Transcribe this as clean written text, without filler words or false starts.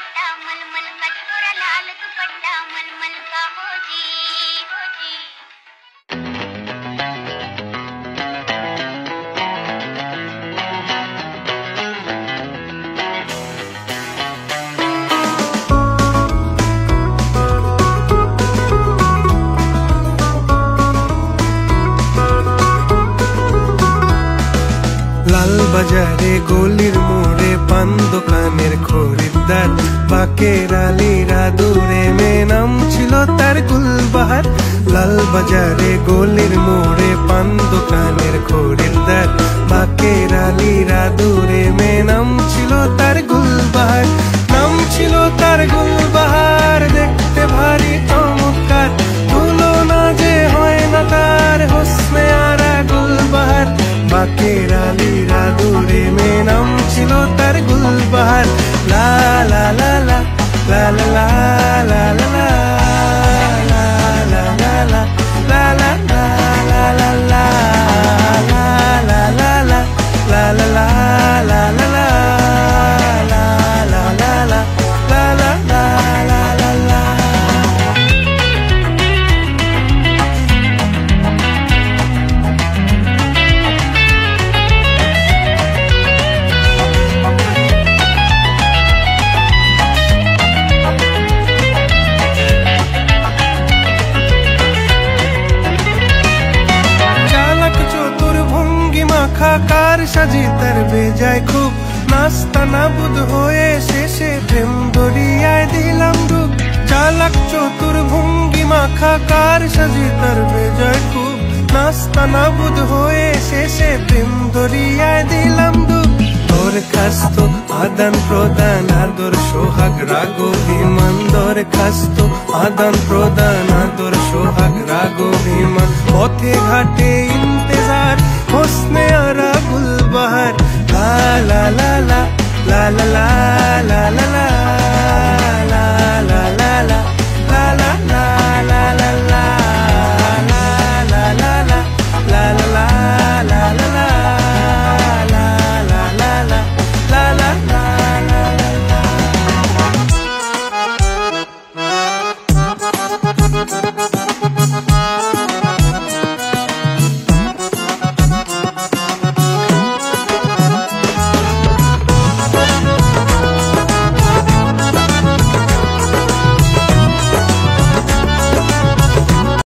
दुपट्टा मलमल का छोरा लाल दुपट्टा मलमल का हो जी हो जी। লাল বাজারে গলির মোড়ে পান দোকানের খরিদ্দার বাকের আলীরা দূরে মেয়ে নাম ছিল তার গুলবাহার। লাল বাজারে গলির মোড়ে পান দোকানের খরিদ্দার বাকের আলীরা দূরে মেয়ে নাম ছিল তার গুলবাহার। নাম ছিল তার গুলবাহার, দেখতে ভারী চমৎকার, তুলনা যে হয় না তার হোসনে আরা গুলবাহার। বাকের আলীরা দূরে মেয়ে নাম ছিল তার গুলবাহার। লা লা লা লা লা লা লা লা লা কার সাজি তার বেজায় খুব, নাস্তা নাবুদ হয়ে শেষে প্রেম দরিয়ায় দিলাম ডুব। চালাক চতুর ভঙ্গি মাখা কার সাজি তার বেজায় খুব, নাস্তা নাবুদ হয়ে শেষে প্রেম দরিয়ায় দিলাম ডুব। দরখাস্ত আদান প্রদান আদর সোহাগ রাগ অভিমান, দরখাস্ত আদান প্রদান আদর সোহাগ রাগ অভিমান। পথে ঘাটে ইন্তেজার হোসনে আরা গুলবাহার। লা লা লা লা লা লা